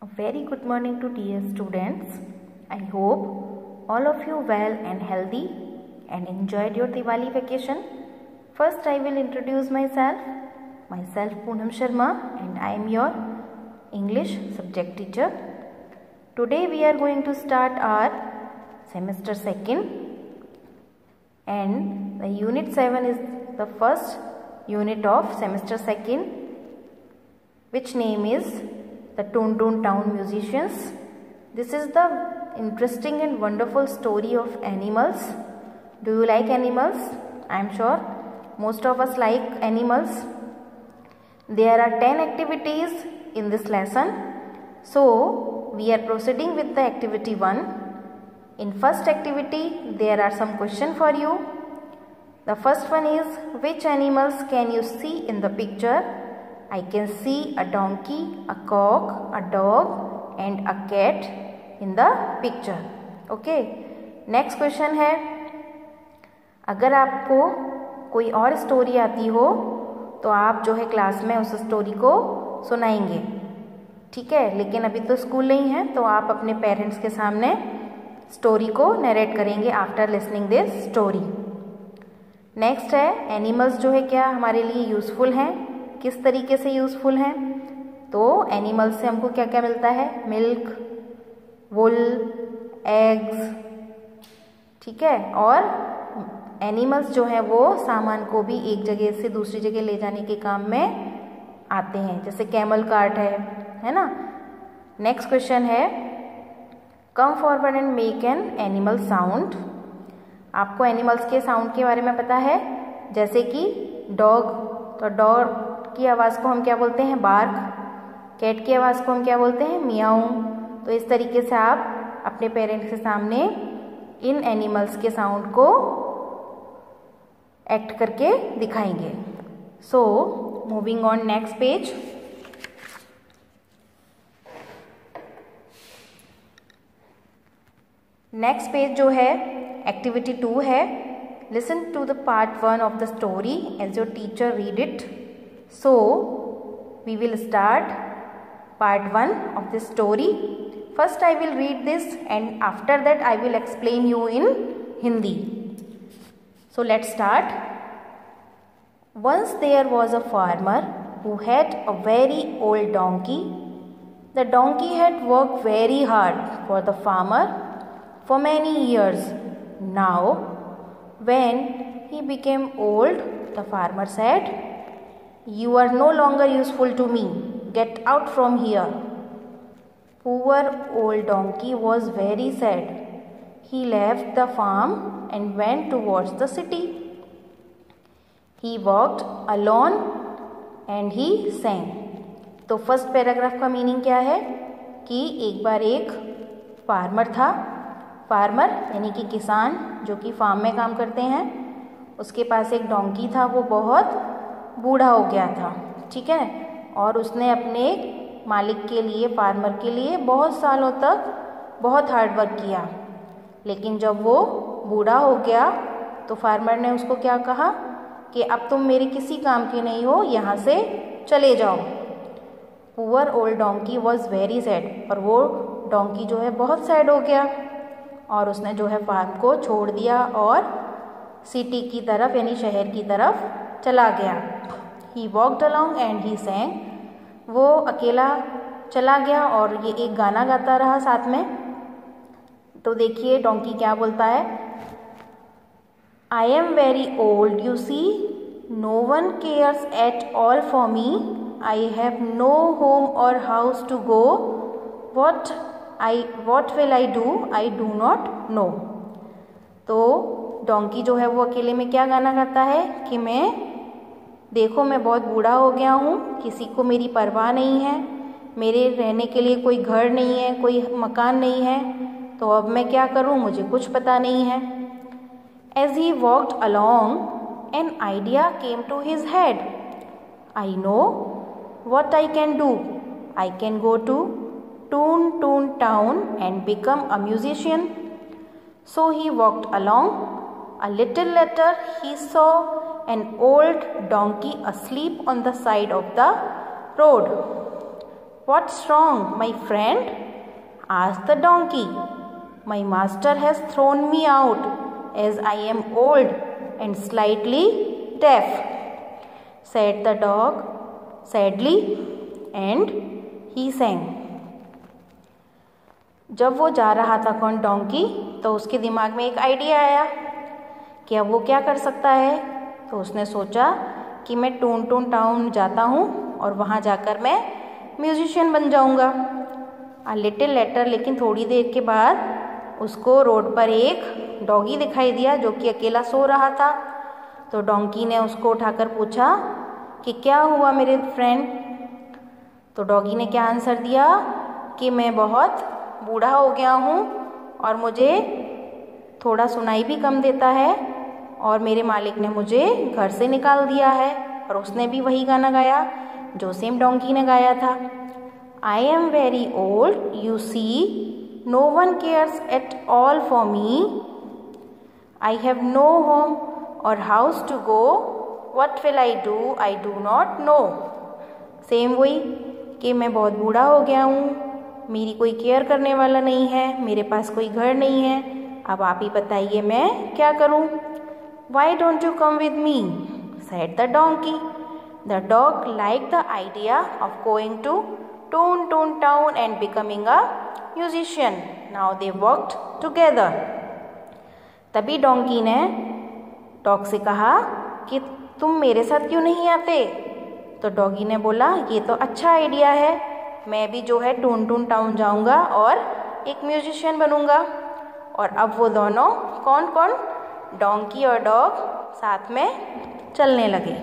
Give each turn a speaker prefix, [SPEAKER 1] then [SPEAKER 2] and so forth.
[SPEAKER 1] A very good morning to dear students. I hope all of you well and healthy and enjoyed your Diwali vacation. First I will introduce myself. Myself Poonam Sharma and I am your English subject teacher. Today we are going to start our semester 2nd and the unit 7 is the first unit of semester 2nd, which name is the Toon Toon Town Musicians. This is the interesting and wonderful story of animals. Do you like animals? I am sure most of us like animals. There are 10 activities in this lesson. So we are proceeding with the activity 1. In first activity there are some questions for you. The first one is, which animals can you see in the picture? I can see a donkey, a cock, a dog and a cat in the picture. Okay. Next question है, अगर आपको कोई और story आती हो तो आप जो है क्लास में उस स्टोरी को सुनाएंगे, ठीक है। लेकिन अभी तो स्कूल नहीं है तो आप अपने पेरेंट्स के सामने स्टोरी को नरेट करेंगे after listening this story. Next है, एनिमल्स जो है क्या हमारे लिए यूज़फुल हैं, किस तरीके से यूज़फुल हैं। तो एनिमल्स से हमको क्या क्या मिलता है, मिल्क, वुल, एग्स, ठीक है। और एनिमल्स जो है वो सामान को भी एक जगह से दूसरी जगह ले जाने के काम में आते हैं, जैसे कैमल कार्ट है ना। नेक्स्ट क्वेश्चन है, come forward and make an animal sound. आपको एनिमल्स के साउंड के बारे में पता है, जैसे कि डॉग, तो डॉग की आवाज़ को हम क्या बोलते हैं, बार्क। कैट की आवाज़ को हम क्या बोलते हैं, मियाऊ। तो इस तरीके से आप अपने पेरेंट्स के सामने इन एनिमल्स के साउंड को एक्ट करके दिखाएंगे। So moving on next page. Next page जो है एक्टिविटी 2 है। Listen to the part 1 of the story as your teacher read it. So we will start part 1 of this story. First I will read this and after that I will explain you in Hindi. So let's start. Once there was a farmer who had a very old donkey. The donkey had worked very hard for the farmer for many years. Now when he became old, the farmer said, "You are no longer useful to me. Get out from here." Poor old donkey was very sad. He left the farm and went towards the city. He walked alone and he sang. तो first paragraph का meaning क्या है कि एक बार एक farmer था, farmer यानी कि किसान जो कि फार्म में काम करते हैं, उसके पास एक डोंकी था, वो बहुत बूढ़ा हो गया था, ठीक है। और उसने अपने मालिक के लिए, फार्मर के लिए बहुत सालों तक बहुत हार्ड वर्क किया। लेकिन जब वो बूढ़ा हो गया तो फार्मर ने उसको क्या कहा कि अब तुम मेरे किसी काम के नहीं हो, यहाँ से चले जाओ। Poor old donkey was very sad. और वो डोंकी जो है बहुत सैड हो गया और उसने जो है फार्म को छोड़ दिया और सिटी की तरफ यानी शहर की तरफ चला गया। He walked along and he sang. वो अकेला चला गया और ये एक गाना गाता रहा साथ में। तो देखिए डोंकी क्या बोलता है, I am very old, you see. No one cares at all for me. I have no home or house to go. What will I do? I do not know. तो डोंकी जो है वो अकेले में क्या गाना गाता है कि देखो मैं बहुत बूढ़ा हो गया हूँ, किसी को मेरी परवाह नहीं है, मेरे रहने के लिए कोई घर नहीं है, कोई मकान नहीं है, तो अब मैं क्या करूँ, मुझे कुछ पता नहीं है। As he walked along, an idea came to his head. I know what I can do. I can go to Toon Toon Town and become a musician. So he walked along. A little later he saw an old donkey asleep on the side of the road. What's wrong, my friend? asked the donkey. My master has thrown me out as I am old and slightly deaf, said the dog sadly, and he sang. जब वो जा रहा था कौन donkey, तो उसके दिमाग में एक आइडिया आया कि अब वो क्या कर सकता है। तो उसने सोचा कि मैं टून टून टाउन जाता हूँ और वहाँ जाकर मैं म्यूजिशियन बन जाऊँगा। अ लिटिल लेटर, लेकिन थोड़ी देर के बाद उसको रोड पर एक डॉगी दिखाई दिया जो कि अकेला सो रहा था। तो डोंकी ने उसको उठाकर पूछा कि क्या हुआ मेरे फ्रेंड। तो डॉगी ने क्या आंसर दिया कि मैं बहुत बूढ़ा हो गया हूँ और मुझे थोड़ा सुनाई भी कम देता है और मेरे मालिक ने मुझे घर से निकाल दिया है। और उसने भी वही गाना गाया जो सेम डोंकी ने गाया था। I am very old, you see, no one cares at all for me, I have no home और house to go, what will I do not know. Same वही कि मैं बहुत बूढ़ा हो गया हूँ, मेरी कोई केयर करने वाला नहीं है, मेरे पास कोई घर नहीं है, अब आप ही बताइए मैं क्या करूं। Why don't you come with me? said the donkey. The dog liked the idea of going to Toon Toon Town and becoming a musician. Now they worked together. तभी डोंकी ने डॉग से कहा कि तुम मेरे साथ क्यों नहीं आते। तो डॉगी ने बोला ये तो अच्छा आइडिया है, मैं भी जो है टून टून टाउन जाऊंगा और एक म्यूजिशियन बनूंगा। और अब वो दोनों कौन कौन, डोंकी और डॉग, साथ में चलने लगे।